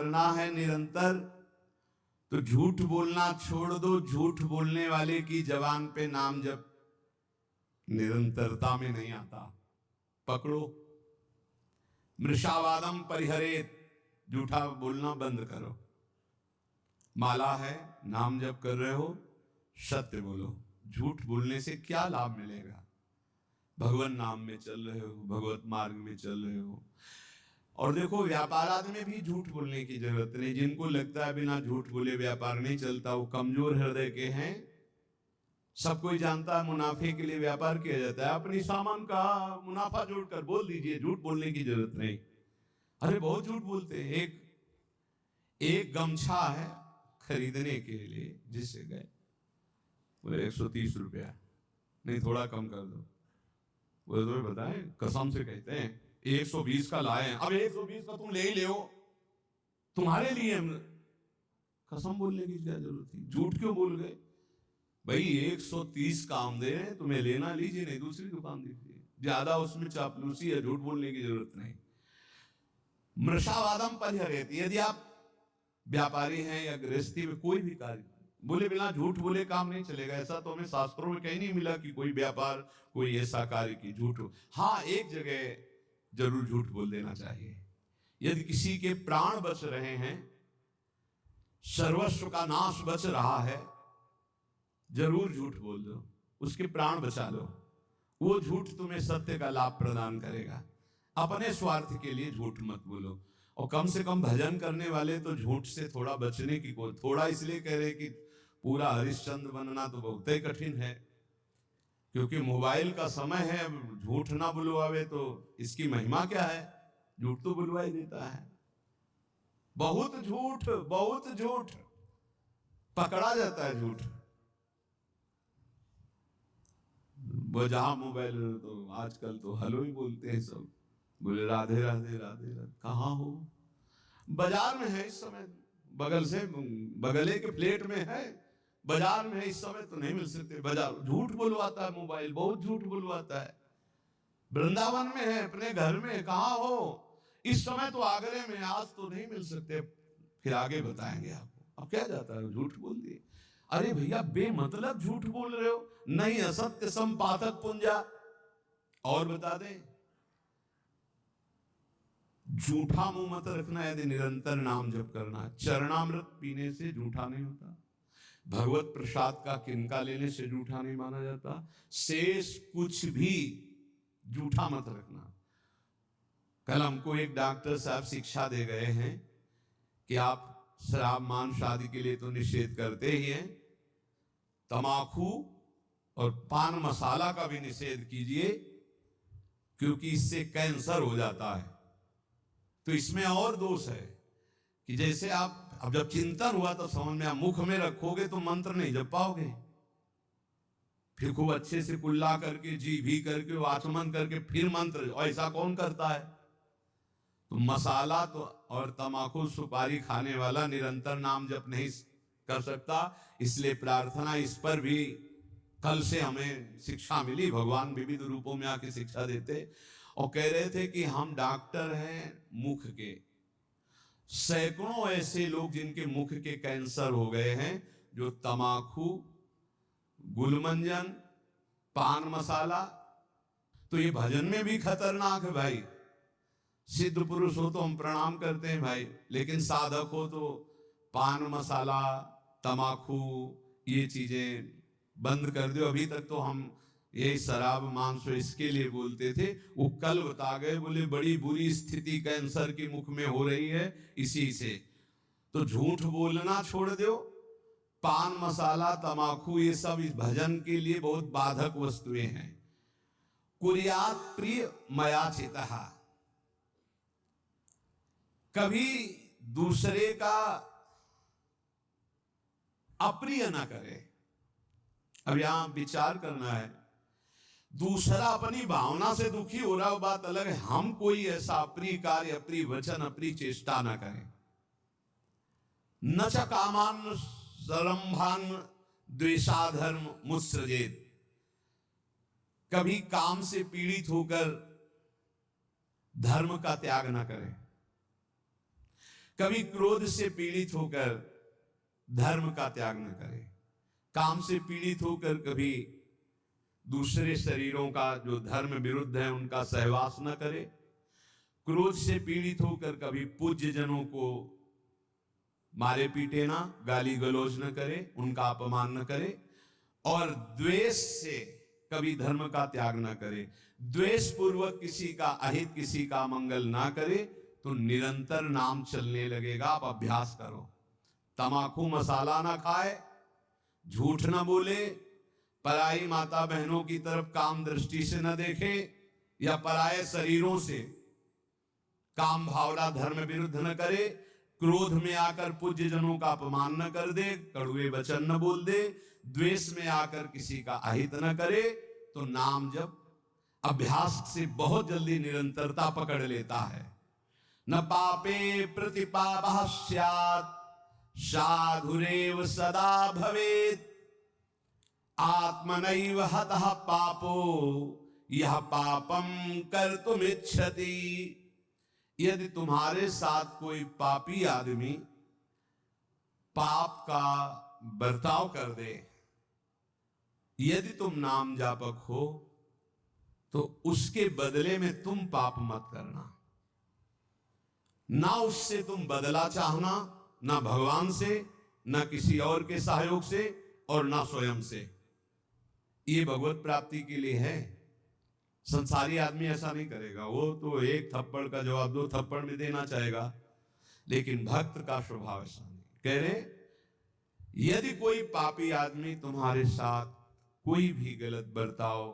करना है निरंतर तो झूठ बोलना छोड़ दो। झूठ बोलने वाले की जबान पे नाम जब निरंतरता में नहीं आता। पकड़ो, मृषावादम परिहरेत, झूठा बोलना बंद करो। माला है, नाम जप कर रहे हो, सत्य बोलो। झूठ बोलने से क्या लाभ मिलेगा? भगवान नाम में चल रहे हो, भगवत मार्ग में चल रहे हो। और देखो, व्यापार आदि में भी झूठ बोलने की जरूरत नहीं। जिनको लगता है बिना झूठ बोले व्यापार नहीं चलता, वो कमजोर हृदय के हैं। सब कोई जानता है मुनाफे के लिए व्यापार किया जाता है। अपनी सामान का मुनाफा जोड़कर बोल दीजिए, झूठ बोलने की जरूरत नहीं। अरे बहुत झूठ बोलते हैं। एक गमछा है खरीदने के लिए, जिससे गए, बोले 130 रुपया, नहीं थोड़ा कम कर दो। बोले तो बताए, कसम से कहते हैं 120 का लाए हैं। अब 120 का तुम ले ही ले, तुम्हारे लिए कसम बोलने की क्या जरूरत थी? झूठ क्यों बोल गए? भाई 130 काम दे रहे, तुम्हें लेना लीजिए, नहीं दूसरी दुकान दीजिए। ज्यादा उसमें चापलूसी है, झूठ बोलने की जरूरत नहीं। मृषावादम परिहरेत, यदि आप व्यापारी हैं या गृहस्थी में कोई भी कार्य, बोले बिना झूठ बोले काम नहीं चलेगा। ऐसा तो हमें शास्त्रों में कहीं नहीं मिला कि कोई व्यापार, कोई ऐसा कार्य की झूठ हो। हाँ, एक जगह जरूर झूठ बोल देना चाहिए। यदि किसी के प्राण बच रहे हैं, सर्वस्व का नाश बच रहा है, जरूर झूठ बोल दो, उसके प्राण बचा लो। वो झूठ तुम्हें सत्य का लाभ प्रदान करेगा। अपने स्वार्थ के लिए झूठ मत बोलो। और कम से कम भजन करने वाले तो झूठ से थोड़ा बचने की कोशिश, थोड़ा इसलिए कह रहे कि पूरा हरिश्चंद्र बनना तो बहुत ही कठिन है, क्योंकि मोबाइल का समय है। अब झूठ ना बुलवावे तो इसकी महिमा क्या है? झूठ तो बुलवा ही देता है। बहुत झूठ पकड़ा जाता है। झूठ वो जहां मोबाइल, तो आजकल तो हेलो ही बोलते हैं सब। बोले राधे राधे राधे राधे, कहाँ हो? बाजार में है इस समय, बगल से बगले के प्लेट में है, बाजार में है इस समय, तो नहीं मिल सकते। बाजार झूठ बुलवाता है, मोबाइल बहुत झूठ बुलवाता है। वृंदावन में है, अपने घर में, कहाँ हो? इस समय तो आगरे में, आज तो नहीं मिल सकते, फिर आगे बताएंगे आपको। अब क्या जाता है, झूठ बोल दिए। अरे भैया, बेमतलब झूठ बोल रहे हो। नहीं असत्य संपातक पुंजा। और बता दें, झूठा मुंह मत रखना। यदि निरंतर नाम जप करना, चरणामृत पीने से झूठा नहीं होता। भगवत प्रसाद का किनका लेने से झूठा नहीं माना जाता। शेष कुछ भी झूठा मत रखना। कल हमको एक डॉक्टर साहब शिक्षा दे गए हैं कि आप शराब मांस आदि के लिए तो निषेध करते ही हैं, तमाकू और पान मसाला का भी निषेध कीजिए, क्योंकि इससे कैंसर हो जाता है। तो इसमें और दोष है कि जैसे आप, अब जब चिंतन हुआ तो समझ में, आप मुख में रखोगे तो मंत्र नहीं जप पाओगे। फिर खूब अच्छे से कुल्ला करके, जी भी करके, आचमन करके फिर मंत्र, ऐसा कौन करता है? तो मसाला तो और तमाकू सुपारी खाने वाला निरंतर नाम जप नहीं कर सकता। इसलिए प्रार्थना इस पर भी कल से हमें शिक्षा मिली। भगवान विविध रूपों में आके शिक्षा देते और कह रहे थे कि हम डॉक्टर हैं मुख के। सैकड़ों ऐसे लोग जिनके मुख के कैंसर हो गए हैं, जो तमाकू, गुलमंजन, पान मसाला, तो ये भजन में भी खतरनाक है भाई। सिद्ध पुरुष हो तो हम प्रणाम करते हैं भाई, लेकिन साधक हो तो पान मसाला, तमाकू, ये चीजें बंद कर दो। अभी तक तो हम ये शराब मांस इसके लिए बोलते थे, वो कल बता गए, बोले बड़ी बुरी स्थिति कैंसर की मुख में हो रही है इसी से। तो झूठ बोलना छोड़ दो। पान मसाला, तमाकू, ये सब इस भजन के लिए बहुत बाधक वस्तुएं हैं। कुर्यात प्रिय मयाचितः, कभी दूसरे का अप्रिय ना करे। अब यहां विचार करना है, दूसरा अपनी भावना से दुखी हो रहा है, बात अलग है। हम कोई ऐसा अप्रिय कार्य, अप्रिय वचन, अप्रिय चेष्टा ना करें। न च कामान सरंभान द्वेषाधर्म मुत्सृजेत, कभी काम से पीड़ित होकर धर्म का त्याग ना करें। कभी क्रोध से पीड़ित होकर धर्म का त्याग न करे, काम से पीड़ित होकर कभी दूसरे शरीरों का जो धर्म विरुद्ध है उनका सहवास न करे, क्रोध से पीड़ित होकर कभी पूज्य जनों को मारे पीटे ना, गाली गलौज न करे, उनका अपमान न करे, और द्वेष से कभी धर्म का त्याग न करे, द्वेष पूर्वक किसी का अहित, किसी का मंगल ना करे, तो निरंतर नाम चलने लगेगा। आप अभ्यास करो, तमाकू मसाला ना खाए, झूठ ना बोले, पराई माता बहनों की तरफ काम दृष्टि से न देखे, या पराये शरीरों से काम भावना धर्म विरुद्ध न करे, क्रोध में आकर पूज्य जनों का अपमान न कर दे, कड़वे वचन न बोल दे, द्वेष में आकर किसी का अहित न करे, तो नाम जब अभ्यास से बहुत जल्दी निरंतरता पकड़ लेता है। न पापे प्रतिपापः स्यात् साधुरेव सदा भवेत्, आत्मनैव हतः पापो यह पापम कर्तुमिच्छति। यदि तुम्हारे साथ कोई पापी आदमी पाप का बर्ताव कर दे, यदि तुम नाम जापक हो, तो उसके बदले में तुम पाप मत करना। ना उससे तुम बदला चाहना, ना भगवान से, ना किसी और के सहयोग से, और ना स्वयं से। ये भगवत प्राप्ति के लिए है। संसारी आदमी ऐसा नहीं करेगा, वो तो एक थप्पड़ का जवाब दो थप्पड़ में देना चाहेगा, लेकिन भक्त का स्वभाव ऐसा नहीं। कह रहे यदि कोई पापी आदमी तुम्हारे साथ कोई भी गलत बर्ताव,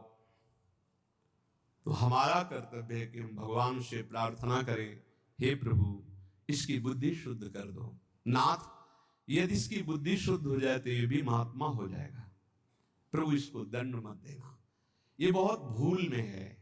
तो हमारा कर्तव्य है कि हम भगवान से प्रार्थना करें, हे प्रभु इसकी बुद्धि शुद्ध कर दो। नाथ, यदि इसकी बुद्धि शुद्ध हो जाए तो ये भी महात्मा हो जाएगा, प्रभु इसको दंड मत देना, ये बहुत भूल में है,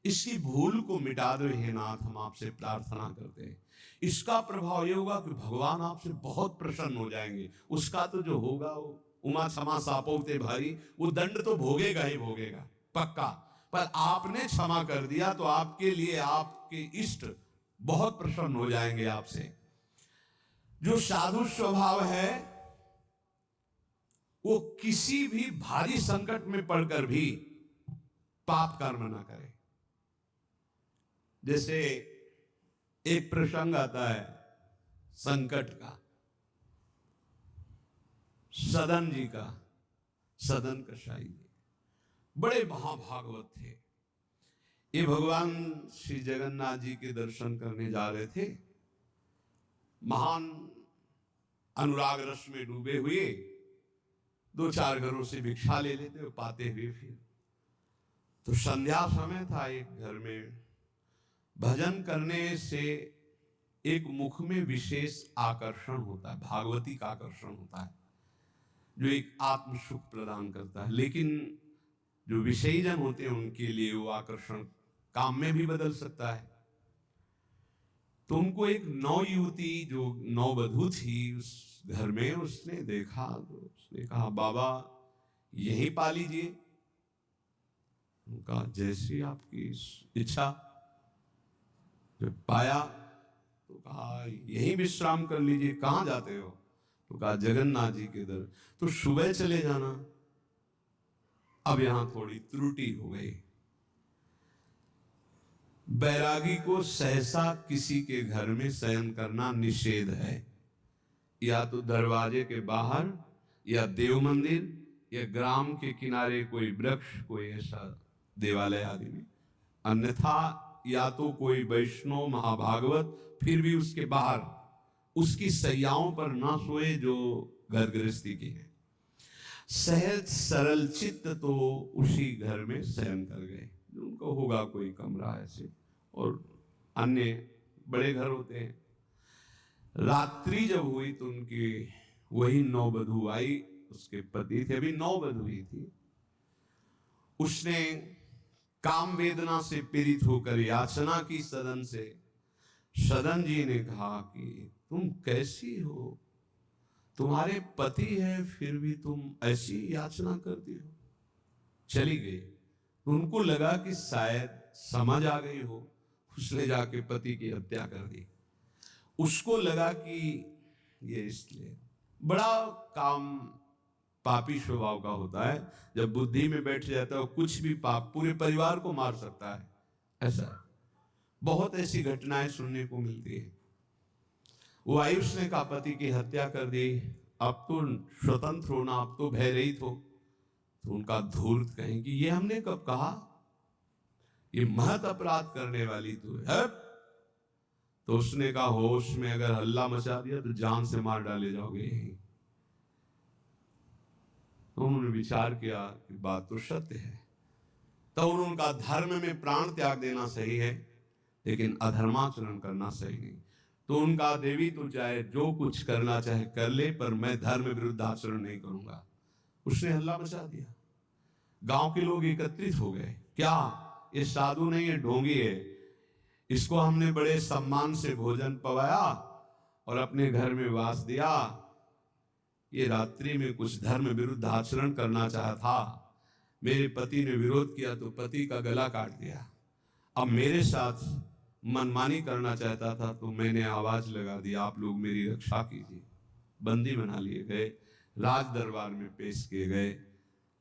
इसकी भूल को मिटा दो हे नाथ, हम आपसे प्रार्थना करते हैं। इसका प्रभाव ये होगा कि भगवान आपसे बहुत प्रसन्न हो जाएंगे। उसका तो जो होगा वो उमा क्षमा सापोते भारी, वो दंड तो भोगेगा ही भोगेगा पक्का, पर आपने क्षमा कर दिया तो आपके लिए आपके इष्ट बहुत प्रसन्न हो जाएंगे आपसे। जो साधु स्वभाव है वो किसी भी भारी संकट में पड़कर भी पाप कर्म ना करे। जैसे एक प्रसंग आता है संकट का, सदन जी का, सदन कसाई जी बड़े महाभागवत थे। ये भगवान श्री जगन्नाथ जी के दर्शन करने जा रहे थे, महान अनुराग रस में डूबे हुए, दो चार घरों से भिक्षा ले लेते पाते हुए। फिर तो संध्या समय था, एक घर में भजन करने से एक मुख में विशेष आकर्षण होता है, भागवती का आकर्षण होता है, जो एक आत्म सुख प्रदान करता है। लेकिन जो विषयी जन होते हैं उनके लिए वो आकर्षण काम में भी बदल सकता है। तो उनको एक नौ युवती जो नववधू थी उस घर में, उसने देखा तो उसने कहा बाबा यही पा लीजिए। उनका जैसी आपकी इच्छा। जब पाया तो कहा यही विश्राम कर लीजिए। कहाँ जाते हो? तो कहा जगन्नाथ जी के दर। तो सुबह चले जाना। अब यहां थोड़ी त्रुटि हो गई। बैरागी को सहसा किसी के घर में शयन करना निषेध है, या तो दरवाजे के बाहर, या देव मंदिर, या ग्राम के किनारे कोई वृक्ष, कोई ऐसा देवालय आदि में, अन्यथा या तो कोई वैष्णव महाभागवत, फिर भी उसके बाहर उसकी सैयाओं पर ना सोए जो घर गृहस्थी की है। सहज सरल चित्त तो उसी घर में शयन कर गए। उनको होगा कोई कमरा ऐसे, और अन्य बड़े घर होते हैं। रात्रि जब हुई तो उनकी वही नववधू आई, उसके पति थे, अभी नववधू ही थी। उसने काम वेदना से पीड़ित होकर याचना की सदन से। सदन जी ने कहा कि तुम कैसी हो, तुम्हारे पति है फिर भी तुम ऐसी याचना करती हो। चली गई। तो उनको लगा कि शायद समझ आ गई हो, उसने जाके पति की हत्या कर दी। उसको लगा कि ये इसलिए बड़ा काम पापी स्वभाव का होता है, जब बुद्धि में बैठ जाता है कुछ भी पाप पूरे परिवार को मार सकता है। ऐसा बहुत ऐसी घटनाएं सुनने को मिलती है। वो आयुष ने कहा पति की हत्या कर दी, अब तो स्वतंत्र होना, अब तो भयरहित हो। तो उनका धूर्त कहेंगे ये हमने कब कहा, ये महत अपराध करने वाली तू है। तो उसने कहा होश में अगर हल्ला मचा दिया तो जान से मार डाले जाओगे। तो उन्होंने विचार किया कि बात तो सत्य है। तो उन्होंने कहा धर्म में प्राण त्याग देना सही है, लेकिन अधर्माचरण करना सही नहीं। तो उनका देवी तो चाहे जो कुछ करना चाहे कर ले, पर मैं धर्म विरुद्ध आचरण नहीं करूंगा। उसने हल्ला मचा दिया, गांव के लोग एकत्रित हो गए। क्या ये साधु नहीं है, ढोंगी है, इसको हमने बड़े सम्मान से भोजन पवाया और अपने घर में वास दिया, ये रात्रि में कुछ धर्म विरुद्ध आचरण करना चाहा था, मेरे पति ने विरोध किया तो पति का गला काट दिया। अब मेरे साथ मनमानी करना चाहता था तो मैंने आवाज लगा दी, आप लोग मेरी रक्षा कीजिए। बंदी बना लिए गए, राज दरबार में पेश किए गए।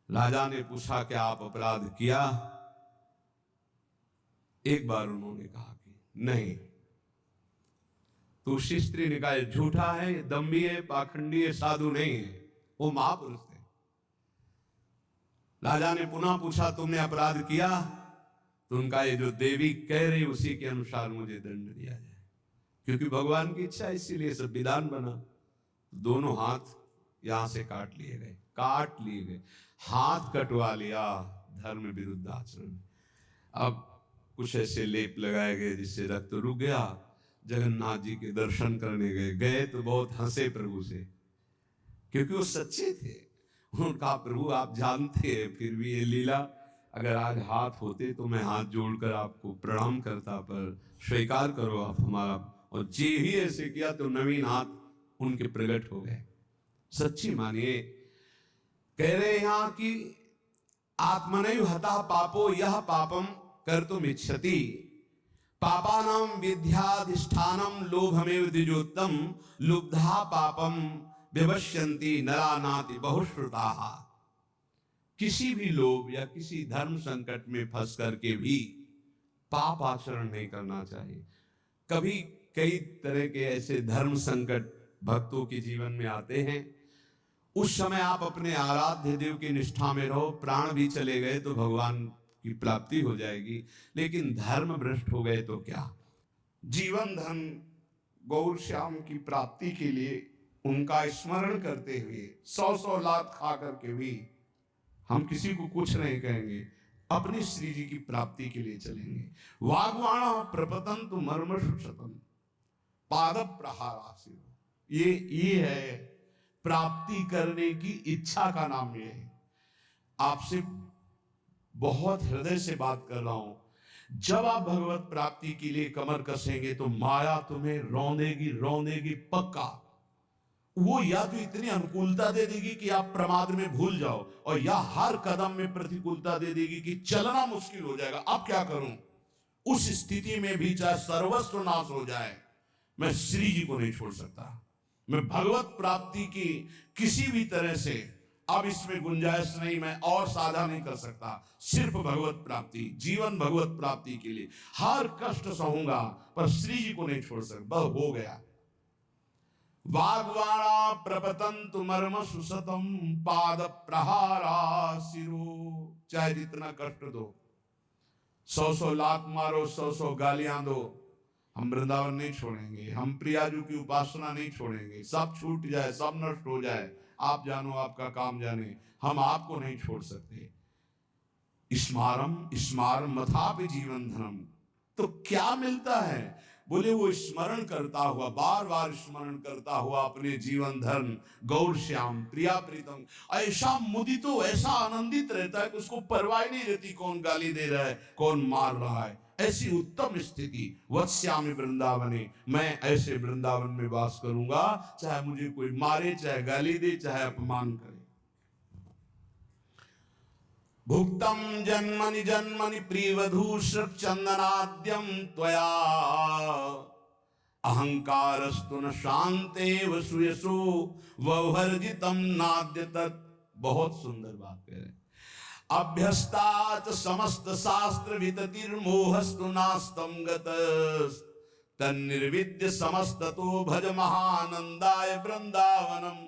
राजा ने पूछा क्या आप अपराध किया? एक बार उन्होंने कहा कि नहीं। तो उसी स्त्री ने कहा झूठा है, दम्भी है, पाखंडी है, साधु नहीं है, वो महापुरुष थे। राजा ने पुनः पूछा तुमने अपराध किया? तो उनका ये जो देवी कह रही उसी के अनुसार मुझे दंड दिया जाए, क्योंकि भगवान की इच्छा, इसीलिए संविधान बना। दोनों हाथ यहां से काट लिए गए, हाथ कटवा लिया धर्म विरुद्ध आचरण। अब कुछ ऐसे लेप लगाए गए जिससे रक्त रुक गया। जगन्नाथ जी के दर्शन करने गए तो बहुत हंसे प्रभु से, क्योंकि वो सच्चे थे। उन्होंने कहा प्रभु आप जानते हैं, फिर भी ये लीला, अगर आज हाथ होते तो मैं हाथ जोड़कर आपको प्रणाम करता, पर स्वीकार करो आप हमारा। और जे ही ऐसे किया तो नवीन हाथ उनके प्रकट हो गए। सच्ची मानिए, कह रहे यहां कि आत्मनैव हता पापो यह पापम कर्तुम इच्छति, पापानां विद्याधिष्ठानम लोभमेव द्विजोत्तम, लुब्धा पापम विवश्यन्ति नरानाति बहुश्रुताः। किसी भी लोभ या किसी धर्म संकट में फंस करके भी पाप आचरण नहीं करना चाहिए। कभी कई तरह के ऐसे धर्म संकट भक्तों के जीवन में आते हैं, उस समय आप अपने आराध्य देव की निष्ठा में रहो। प्राण भी चले गए तो भगवान की प्राप्ति हो जाएगी, लेकिन धर्म भ्रष्ट हो गए तो क्या? जीवन धन गौर श्याम की प्राप्ति के लिए उनका स्मरण करते हुए 100 लाख खा करके भी हम किसी को कुछ नहीं कहेंगे, अपनी श्री जी की प्राप्ति के लिए चलेंगे। वाग्वाण प्रपतंतु मर्मशु शतम पाद प्रहारासि। ये है प्राप्ति करने की इच्छा का नाम। ये है, आपसे बहुत हृदय से बात कर रहा हूं। जब आप भगवत प्राप्ति के लिए कमर कसेंगे तो माया तुम्हें रौंदेगी पक्का। वो या तो इतनी अनुकूलता दे देगी कि आप प्रमाद में भूल जाओ, और या हर कदम में प्रतिकूलता दे देगी कि चलना मुश्किल हो जाएगा। अब क्या करूं? उस स्थिति में भी चाहे सर्वस्व नाश हो जाए, मैं श्री जी को नहीं छोड़ सकता। मैं भगवत प्राप्ति की किसी भी तरह से, अब इसमें गुंजाइश नहीं, मैं और साझा नहीं कर सकता। सिर्फ भगवत प्राप्ति, जीवन भगवत प्राप्ति के लिए हर कष्ट सहूंगा, पर श्री जी को नहीं छोड़ सकता। बस हो गया। वाग्वाणा प्रपतंतु मर्म सुसतम पाद प्रहारा सिरो। चाहे जितना कष्ट दो, 100 लाख मारो, 100 गालियां दो, हम वृंदावन नहीं छोड़ेंगे, हम प्रियाजू की उपासना नहीं छोड़ेंगे। सब छूट जाए, सब नष्ट हो जाए, आप जानो आपका काम जाने, हम आपको नहीं छोड़ सकते। स्मारम मथापि जीवन धनम। तो क्या मिलता है? बोले वो स्मरण करता हुआ, बार बार स्मरण करता हुआ अपने जीवन धर्म गौर श्याम प्रिया प्रीतम, ऐसा मुदितो, ऐसा आनंदित रहता है कि उसको परवाह नहीं रहती कौन गाली दे रहा है, कौन मार रहा है। ऐसी उत्तम स्थिति वत्स्यामि वृंदावने, मैं ऐसे वृंदावन में वास करूंगा, चाहे मुझे कोई मारे, चाहे गाली दे, चाहे अपमान करे। भुक्तम जन्मनि जन्मनि प्रियवधू चंदनाद्यम त्वया, अहंकारस्तु न शांतेव सुयशो ववर्जितम नाद्य तत्। बहुत सुंदर बात कह रहे हैं। अभ्यस्तात समस्त शास्त्र विततिर्मोहस्तु नास्तम गतस् तन्निर्विद्य समस्ततो भज महानंदाय वृंदावनम।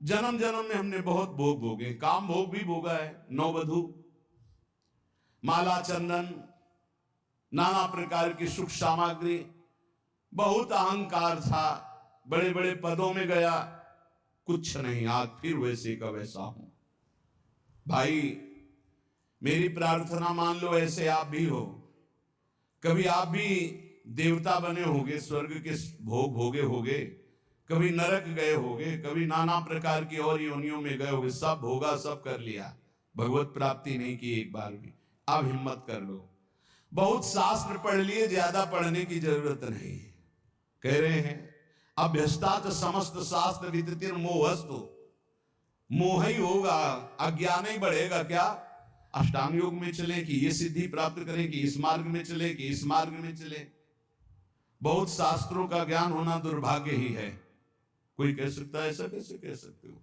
जन्म जन्म में हमने बहुत भोग भोगे, काम भोग भी भोगा है, नौवधु, माला चंदन, नाना प्रकार की सुख सामग्री, बहुत अहंकार था, बड़े बड़े पदों में गया, कुछ नहीं, आज फिर वैसे का वैसा हूं। भाई मेरी प्रार्थना मान लो ऐसे आप भी हो, कभी आप भी देवता बने होगे, स्वर्ग के भोग भोगे होगे, कभी नरक गए होगे, कभी नाना प्रकार की और योनियों में गए होगे, सब भोगा, सब कर लिया, भगवत प्राप्ति नहीं की एक बार भी। अब हिम्मत कर लो, बहुत शास्त्र पढ़ लिए, ज्यादा पढ़ने की जरूरत नहीं। कह रहे हैं अभ्यस्तात समस्त शास्त्र विदितिर मोहस्तु, मोह ही होगा, अज्ञान ही बढ़ेगा। क्या अष्टांग योग में चले कि ये सिद्धि प्राप्त करें, कि इस मार्ग में चले कि इस मार्ग में चले। बहुत शास्त्रों का ज्ञान होना दुर्भाग्य ही है। कोई कह सकता है ऐसा कैसे कह सकते हो?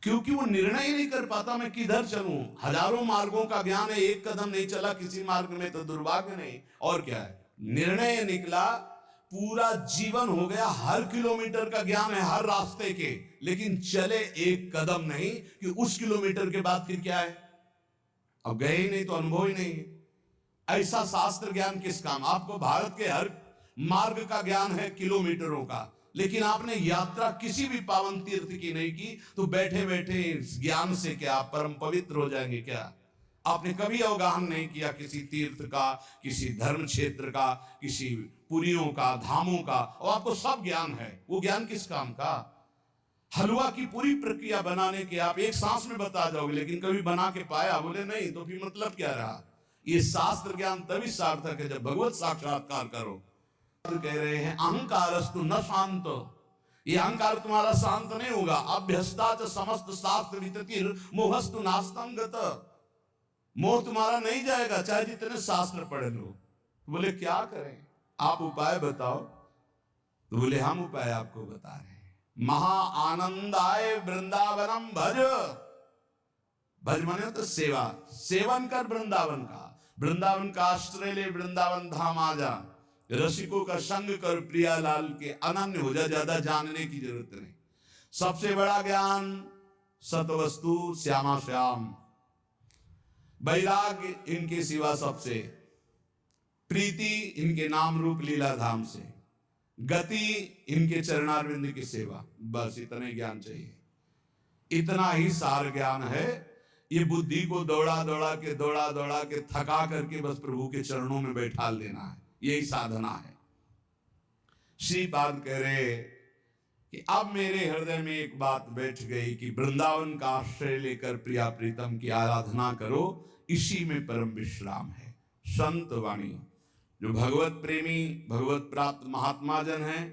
क्योंकि वो निर्णय ही नहीं कर पाता मैं किधर चलूं। हजारों मार्गों का ज्ञान है, एक कदम नहीं चला किसी मार्ग में तो दुर्भाग्य नहीं और क्या है। निर्णय निकला, पूरा जीवन हो गया, हर किलोमीटर का ज्ञान है, हर रास्ते के, लेकिन चले एक कदम नहीं कि उस किलोमीटर के बाद फिर क्या है, अब गए ही नहीं तो अनुभव ही नहीं। ऐसा शास्त्र ज्ञान किस काम? आपको भारत के हर मार्ग का ज्ञान है, किलोमीटरों का, लेकिन आपने यात्रा किसी भी पावन तीर्थ की नहीं की, तो बैठे बैठे इस ज्ञान से क्या परम पवित्र हो जाएंगे क्या? आपने कभी अवगाहन नहीं किया किसी तीर्थ का, किसी धर्म क्षेत्र का, किसी पुरियों का, धामों का, और आपको सब ज्ञान है, वो ज्ञान किस काम का? हलवा की पूरी प्रक्रिया बनाने की आप एक सांस में बता जाओगे, लेकिन कभी बना के पाया? बोले नहीं, तो फिर मतलब क्या रहा? ये शास्त्र ज्ञान तभी सार्थक है जब भगवत साक्षात्कार करो। कह रहे हैं अहंकारस्तु न शांत, ये अहंकार तुम्हारा शांत नहीं होगा। अभ्यस्तात समस्त शास्त्र विततिर मोहस्तु नास्तम गत, मोह तुम्हारा नहीं जाएगा चाहे जितने शास्त्र पढ़ लो। बोले क्या करें, आप उपाय बताओ। तो बोले हम उपाय आपको बता रहे हैं। महा आनंदाय वृंदावनम भज, भज माने तो सेवा, सेवन कर वृंदावन का, वृंदावन का आश्रय ले, वृंदावन धाम आ जा, रसिकों का संग कर, प्रियालाल के अनन्य हो जा, ज्यादा जानने की जरूरत नहीं। सबसे बड़ा ज्ञान सतवस्तु श्यामा श्याम, वैराग्य इनके सिवा सबसे, प्रीति इनके नाम रूप लीला धाम से, गति इनके चरणारविंद की सेवा, बस इतने ज्ञान चाहिए। इतना ही सार ज्ञान है। ये बुद्धि को दौड़ा दौड़ा के थका करके बस प्रभु के चरणों में बैठा लेना है, यही साधना है। श्रीपाद कह रहे कि अब मेरे हृदय में एक बात बैठ गई कि वृंदावन का आश्रय लेकर प्रिया प्रीतम की आराधना करो, इसी में परम विश्राम है। संत वाणी, जो भगवत प्रेमी, भगवत प्राप्त महात्मा जन हैं,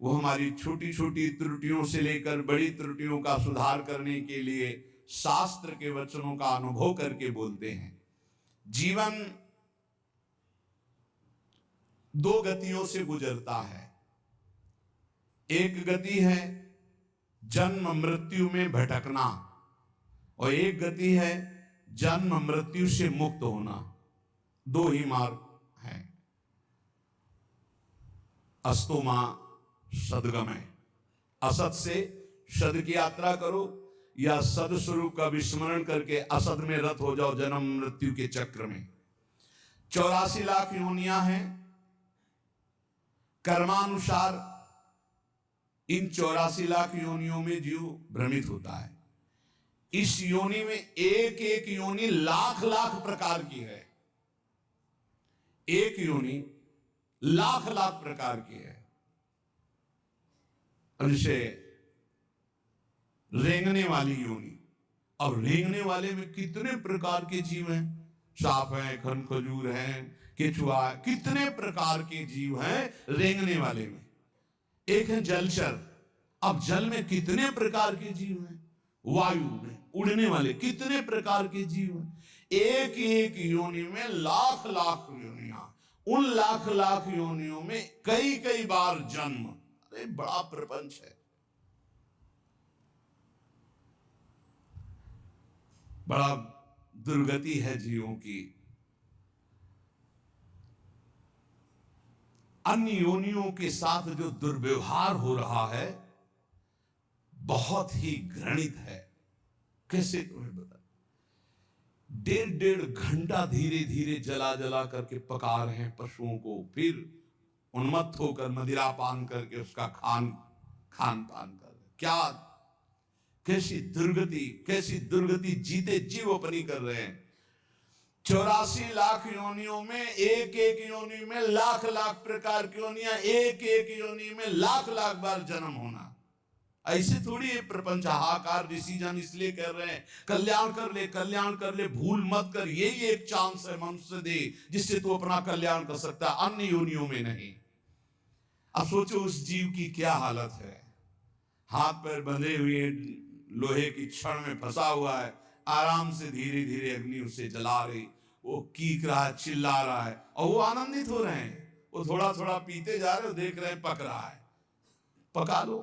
वो हमारी छोटी छोटी त्रुटियों से लेकर बड़ी त्रुटियों का सुधार करने के लिए शास्त्र के वचनों का अनुभव करके बोलते हैं। जीवन दो गतियों से गुजरता है। एक गति है जन्म मृत्यु में भटकना, और एक गति है जन्म मृत्यु से मुक्त होना। दो ही मार्ग हैं। अस्तोमा सदगमय, असत से सद की यात्रा करो, या सद स्वरूप का विस्मरण करके असद में रत हो जाओ जन्म मृत्यु के चक्र में। 84 लाख योनियां हैं कर्मानुसार। इन 84 लाख योनियों में जीव भ्रमित होता है। इस योनि में एक एक योनि लाख लाख प्रकार की है। एक योनि लाख लाख प्रकार की है। जैसे रेंगने वाली योनि, अब रेंगने वाले में कितने प्रकार के जीव हैं, सांप हैं, खरखजूर हैं, केचुआ, कितने प्रकार के जीव हैं रेंगने वाले में। एक है जलचर, अब जल में कितने प्रकार के जीव हैं, वायु में उड़ने वाले कितने प्रकार के जीव हैं। एक एक योनि में लाख लाख योनियां, उन लाख लाख योनियों में कई कई बार जन्म। अरे बड़ा प्रपंच है, बड़ा दुर्गति है जीवों की। अन्य योनियों के साथ जो दुर्व्यवहार हो रहा है बहुत ही घृणित है। कैसे तुम्हें बता, 1.5 घंटा धीरे धीरे जला जला करके पका रहे हैं पशुओं को, फिर उन्मत्त होकर मदिरा पान करके उसका खान पान कर रहे। क्या कैसी दुर्गति जीते जीव अपनी कर रहे हैं। 84 लाख योनियों में एक एक योनि में लाख लाख प्रकार की योनियां, एक एक योनि में लाख लाख बार जन्म होना। ऐसे थोड़ी ये प्रपंच हाहाकार ऋषि जन इसलिए कर रहे हैं कल्याण कर ले, भूल मत कर। यही एक चांस है मनुष्य दे जिससे तू अपना कल्याण कर सकता है, अन्य योनियों में नहीं। अब सोचो उस जीव की क्या हालत है, हाथ पैर बंधे हुए लोहे की छड़ में फंसा हुआ है, आराम से धीरे धीरे अग्नि उसे जला रही, वो कीक रहा है, चिल्ला रहा है, और वो आनंदित हो रहे हैं। वो थोड़ा थोड़ा पीते जा रहे हो, देख रहे हैं पक रहा है, पका लो।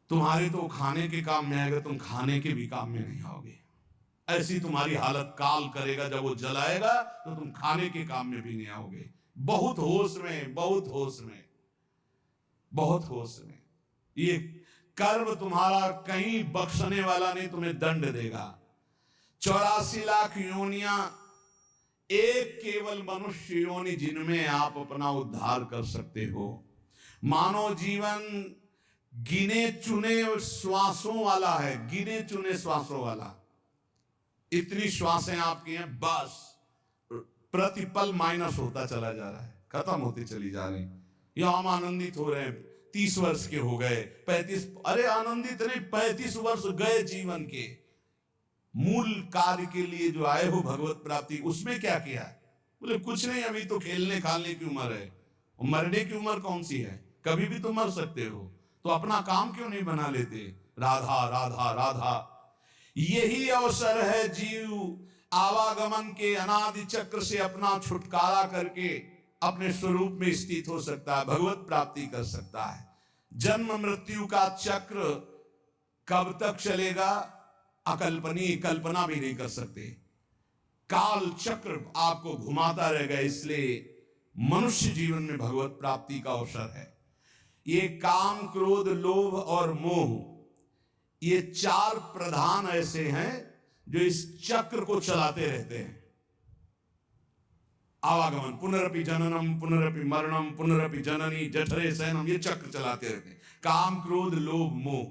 तुम्हारे तो खाने के काम में आएगा, तुम खाने के भी काम में नहीं आओगे। ऐसी तुम्हारी हालत काल करेगा, जब वो जलाएगा तो तुम खाने के काम में भी नहीं आओगे। बहुत होश में, बहुत होश में, बहुत होश में। ये कर्म तुम्हारा कहीं बख्शने वाला नहीं, तुम्हें दंड देगा। 84 लाख योनियां, एक केवल मनुष्य योनि जिनमें आप अपना उद्धार कर सकते हो। मानव जीवन गिने चुने श्वासों वाला है, गिने चुने श्वासों वाला। इतनी श्वासें आपकी हैं, बस प्रतिपल माइनस होता चला जा रहा है, खत्म होती चली जा रही। या हम आनंदित हो रहे हैं, 30 वर्ष के हो गए, 35, अरे आनंदित नहीं, 35 वर्ष गए जीवन के। मूल कार्य के लिए जो आए हो भगवत प्राप्ति, उसमें क्या किया? बोले कुछ नहीं, अभी तो खेलने खालने की उम्र है। मरने की उम्र कौन सी है? कभी भी तो मर सकते हो, तो अपना काम क्यों नहीं बना लेते? राधा राधा राधा। यही अवसर है जीव आवागमन के अनादि चक्र से अपना छुटकारा करके अपने स्वरूप में स्थित हो सकता है, भगवत प्राप्ति कर सकता है। जन्म मृत्यु का चक्र कब तक चलेगा, अकल्पनीय, कल्पना भी नहीं कर सकते। काल चक्र आपको घुमाता रहेगा। इसलिए मनुष्य जीवन में भगवत प्राप्ति का अवसर है। ये काम, क्रोध, लोभ और मोह, ये 4 प्रधान ऐसे हैं जो इस चक्र को चलाते रहते हैं। आवागमन, पुनरपि जननम पुनरपि मरणम पुनरपि जननी जठरे शयनम, ये चक्र चलाते रहते हैं। काम, क्रोध, लोभ, मोह,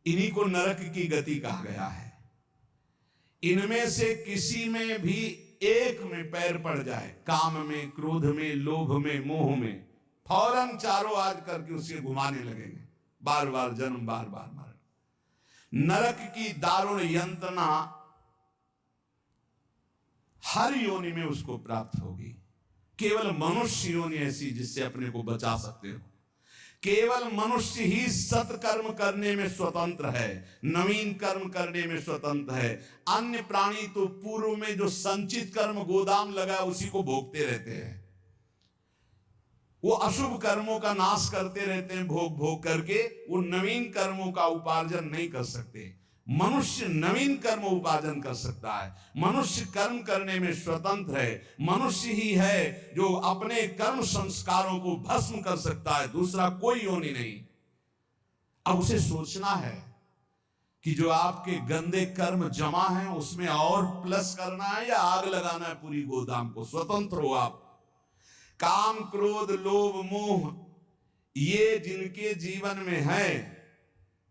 इन्हीं को नरक की गति कहा गया है। इनमें से किसी में भी एक में पैर पड़ जाए, काम में, क्रोध में, लोभ में, मोह में, फौरन चारों आज करके उसे घुमाने लगेंगे। बार बार जन्म, बार बार मरण। नरक की दारुण यंत्रणा हर योनि में उसको प्राप्त होगी। केवल मनुष्य योनि ऐसी जिससे अपने को बचा सकते हो। केवल मनुष्य ही सत्कर्म करने में स्वतंत्र है, नवीन कर्म करने में स्वतंत्र है। अन्य प्राणी तो पूर्व में जो संचित कर्म गोदाम लगा उसी को भोगते रहते हैं। वो अशुभ कर्मों का नाश करते रहते हैं, भोग भोग करके। वो नवीन कर्मों का उपार्जन नहीं कर सकते। मनुष्य नवीन कर्म उपार्जन कर सकता है। मनुष्य कर्म करने में स्वतंत्र है। मनुष्य ही है जो अपने कर्म संस्कारों को भस्म कर सकता है, दूसरा कोई योनि नहीं। अब उसे सोचना है कि जो आपके गंदे कर्म जमा हैं उसमें और प्लस करना है या आग लगाना है पूरी गोदाम को। स्वतंत्र हो आप। काम, क्रोध, लोभ, मोह, ये जिनके जीवन में है,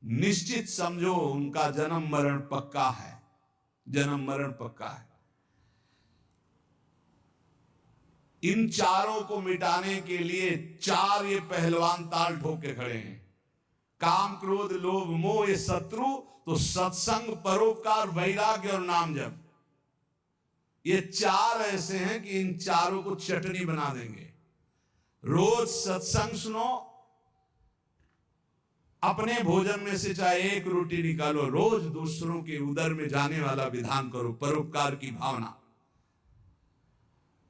निश्चित समझो उनका जन्म मरण पक्का है। जन्म मरण पक्का है। इन चारों को मिटाने के लिए 4 ये पहलवान ताल ठोक के खड़े हैं। काम, क्रोध, लोभ, मोह, ये शत्रु, तो सत्संग, परोपकार, वैराग्य और नाम जप, ये 4 ऐसे हैं कि इन चारों को चटनी बना देंगे। रोज सत्संग सुनो, अपने भोजन में से चाहे एक रोटी निकालो, रोज दूसरों के उदर में जाने वाला विधान करो, परोपकार की भावना।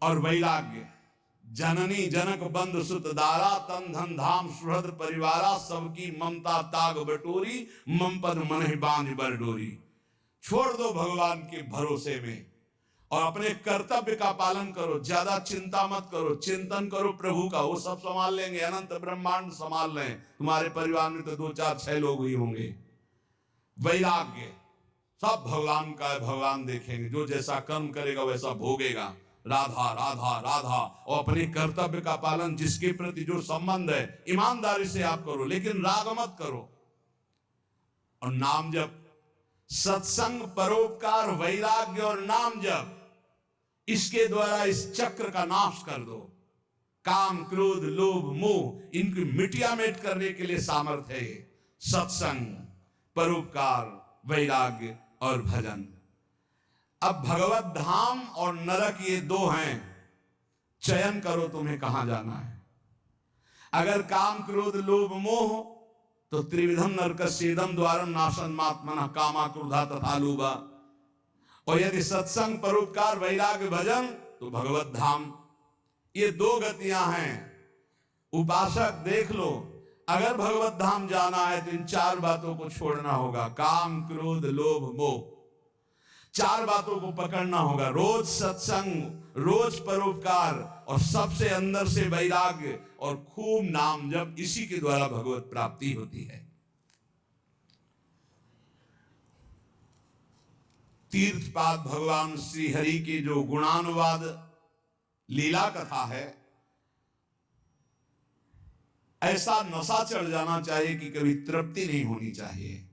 और वैराग्य। जननी जनक बंधु सुत दारा, तन धन धाम सुहृद परिवारा, सबकी ममता ताग बटोरी, मम पद मन बांध बर डोरी। छोड़ दो भगवान के भरोसे में और अपने कर्तव्य का पालन करो। ज्यादा चिंता मत करो, चिंतन करो प्रभु का, वो सब संभाल लेंगे, अनंत ब्रह्मांड संभाल लें। तुम्हारे परिवार में तो 2 4 6 लोग ही होंगे। वैराग्य, सब भगवान का है, भगवान देखेंगे, जो जैसा कर्म करेगा वैसा भोगेगा। राधा राधा राधा, और अपने कर्तव्य का पालन, जिसके प्रति जो संबंध है ईमानदारी से आप करो, लेकिन राग मत करो। और नाम जप, सत्संग, परोपकार, वैराग्य और नाम जप, इसके द्वारा इस चक्र का नाश कर दो। काम क्रोध लोभ मोह, इनकी मिटिया मेट करने के लिए सामर्थ्य है सत्संग, परोपकार, वैराग्य और भजन। अब भगवत धाम और नरक ये 2 हैं, चयन करो तुम्हें कहां जाना है। अगर काम क्रोध लोभ मोह तो त्रिविधम नरकस्येदम द्वारम नाशन मात्मनः कामा क्रोधा तथा लोभा। और यदि सत्संग परोपकार वैराग्य भजन तो भगवत धाम। ये 2 गतियां हैं। उपासक देख लो, अगर भगवत धाम जाना है तो इन 4 बातों को छोड़ना होगा। काम क्रोध लोभ मोह, 4 बातों को पकड़ना होगा। रोज सत्संग, रोज परोपकार और सबसे अंदर से वैराग्य और खूब नाम जप, इसी के द्वारा भगवत प्राप्ति होती है। तीर्थपाद भगवान श्री हरि की जो गुणानुवाद लीला कथा है, ऐसा नशा चढ़ जाना चाहिए कि कभी तृप्ति नहीं होनी चाहिए।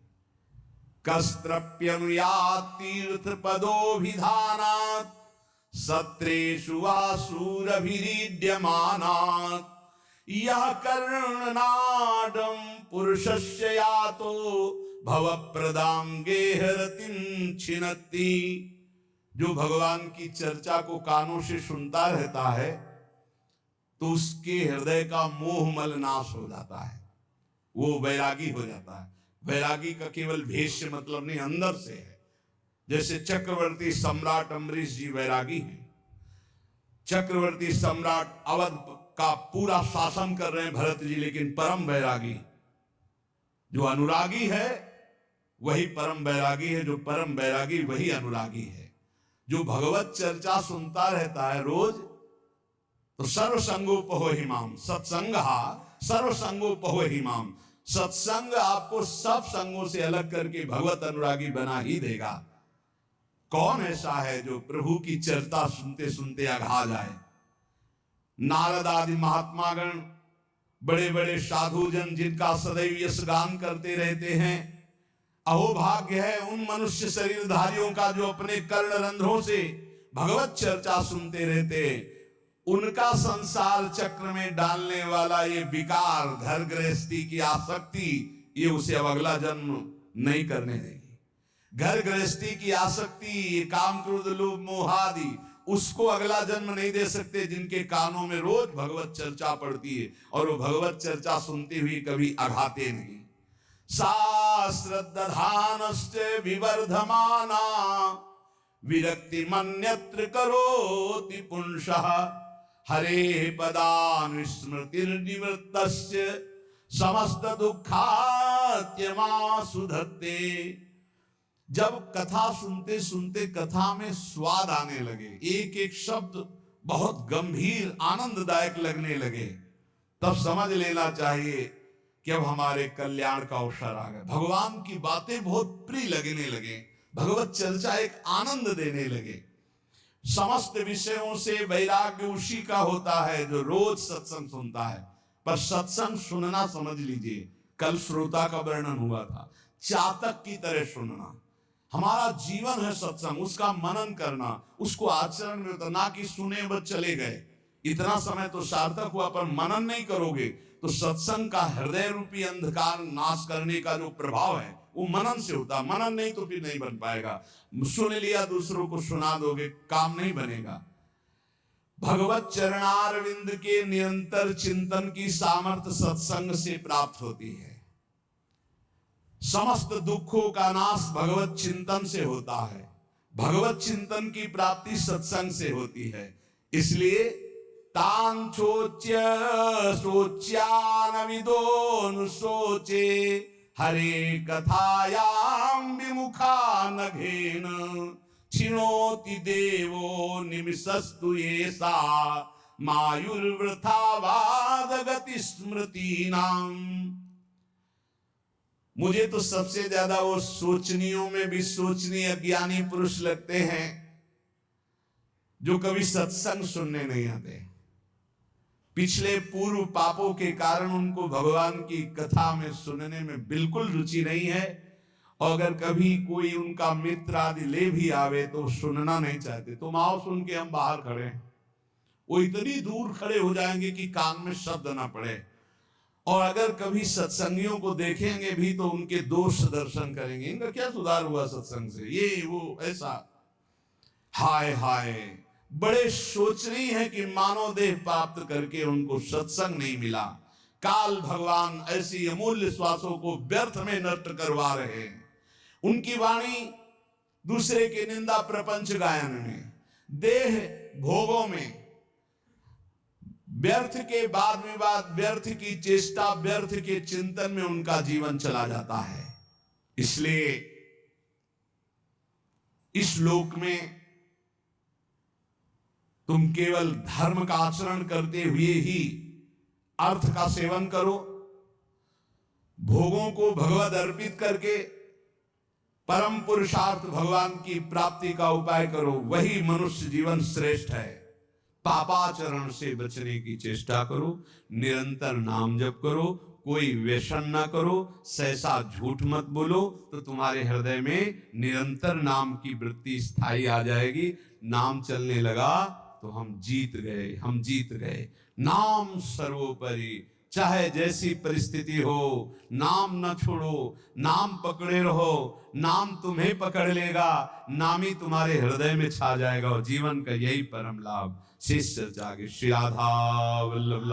कस्त्रप्यनुयात् तीर्थ पदोभिधानात्, सत्रेषु वासुरभिरीड्यमानात्, यः कर्णनाडं पुरुषस्य यातो भवप्रदां गेहरतिं छिनत्ति। जो भगवान की चर्चा को कानों से सुनता रहता है तो उसके हृदय का मोह मल नाश हो जाता है, वो वैरागी हो जाता है। वैरागी का केवल भेष से मतलब नहीं, अंदर से है। जैसे चक्रवर्ती सम्राट अम्बरीश जी वैरागी हैं। चक्रवर्ती सम्राट अवध का पूरा शासन कर रहे हैं भरत जी, लेकिन परम वैरागी, जो अनुरागी है वही परम वैरागी है, जो परम वैरागी वही अनुरागी है। जो भगवत चर्चा सुनता रहता है रोज, तो सर्वसंगोपहो हिमाम, सत्संगहा सर्वसंगोपहो हिमाम। सत्संग आपको सब संगों से अलग करके भगवत अनुरागी बना ही देगा। कौन ऐसा है जो प्रभु की चर्चा सुनते सुनते अघा जाए। नारद आदि महात्मागण, बड़े बड़े साधुजन, जिनका सदैव यश गान करते रहते हैं, अहोभाग्य है उन मनुष्य शरीरधारियों का जो अपने कर्ण रंध्रों से भगवत चर्चा सुनते रहते हैं। उनका संसार चक्र में डालने वाला ये विकार, घर गृहस्थी की आसक्ति, ये उसे अब अगला जन्म नहीं करने देगी। घर गृहस्थी की आसक्ति, ये काम क्रोध लोभ मोह आदि, उसको अगला जन्म नहीं दे सकते। जिनके कानों में रोज भगवत चर्चा पड़ती है और वो भगवत चर्चा सुनते हुए कभी अघाते नहीं। शास्त्रदधानश्च विवर्धमाना विरक्ति मन्यत्र करोति पुंसः, हरे पदानुस्मृतिर्निवृत्तस्य समस्त दुःखात्यमासु धत्ते। जब कथा सुनते सुनते कथा में स्वाद आने लगे, एक एक शब्द बहुत गंभीर आनंददायक लगने लगे, तब समझ लेना चाहिए कि अब हमारे कल्याण का अवसर आ गया। भगवान की बातें बहुत प्रिय लगने लगे, भगवत चर्चा एक आनंद देने लगे। समस्त विषयों से वैराग्य उसी का होता है जो रोज सत्संग सुनता है। पर सत्संग सुनना, समझ लीजिए, कल श्रोता का वर्णन हुआ था, चातक की तरह सुनना। हमारा जीवन है सत्संग, उसका मनन करना, उसको आचरण में उतरना, कि सुने बस चले गए। इतना समय तो सार्थक हुआ, पर मनन नहीं करोगे तो सत्संग का हृदय रूपी अंधकार नाश करने का जो प्रभाव है वो मनन से होता। मनन नहीं तो फिर नहीं बन पाएगा। सुन लिया, दूसरों को सुना दोगे, काम नहीं बनेगा। भगवत चरणारविंद के निरंतर चिंतन की सामर्थ्य सत्संग से प्राप्त होती है। समस्त दुखों का नाश भगवत चिंतन से होता है। भगवत चिंतन की प्राप्ति सत्संग से होती है। इसलिए तान चोच्य सोच्यान विदोन सोचे हरे कथायाम विमुखा नघेन छिनोति देवो निमिषस्तु येषा मायुर्वृथावाद गति स्मृतीनाम। मुझे तो सबसे ज्यादा वो सोचनियों में भी सोचनीय अज्ञानी पुरुष लगते हैं जो कभी सत्संग सुनने नहीं आते। पिछले पूर्व पापों के कारण उनको भगवान की कथा में सुनने में बिल्कुल रुचि नहीं है, और अगर कभी कोई उनका मित्र आदि ले भी आवे तो सुनना नहीं चाहते। तुम आओ सुन के हम बाहर खड़े हैं, वो इतनी दूर खड़े हो जाएंगे कि कान में शब्द ना पड़े। और अगर कभी सत्संगियों को देखेंगे भी तो उनके दोष दर्शन करेंगे, इनका क्या सुधार हुआ सत्संग से, ये वो ऐसा। हाय हाय, बड़े सोचनीय है कि मानव देह प्राप्त करके उनको सत्संग नहीं मिला। काल भगवान ऐसी अमूल्य श्वासों को व्यर्थ में नष्ट करवा रहे हैं। उनकी वाणी दूसरे के निंदा प्रपंच गायन में, देह भोगों में, व्यर्थ के वाद विवाद, व्यर्थ की चेष्टा, व्यर्थ के चिंतन में उनका जीवन चला जाता है। इसलिए इस लोक में तुम केवल धर्म का आचरण करते हुए ही अर्थ का सेवन करो, भोगों को भगवद अर्पित करके परम पुरुषार्थ भगवान की प्राप्ति का उपाय करो, वही मनुष्य जीवन श्रेष्ठ है। पापाचरण से बचने की चेष्टा करो, निरंतर नाम जप करो, कोई व्यसन ना करो, सहसा झूठ मत बोलो, तो तुम्हारे हृदय में निरंतर नाम की वृत्ति स्थायी आ जाएगी। नाम चलने लगा तो हम जीत गए, हम जीत गए। नाम सर्वोपरि, चाहे जैसी परिस्थिति हो, नाम न छोड़ो, नाम पकड़े रहो, नाम तुम्हें पकड़ लेगा, नाम ही तुम्हारे हृदय में छा जाएगा, और जीवन का यही परम लाभ। शिष्य जागे। श्री राधा वल्लभ।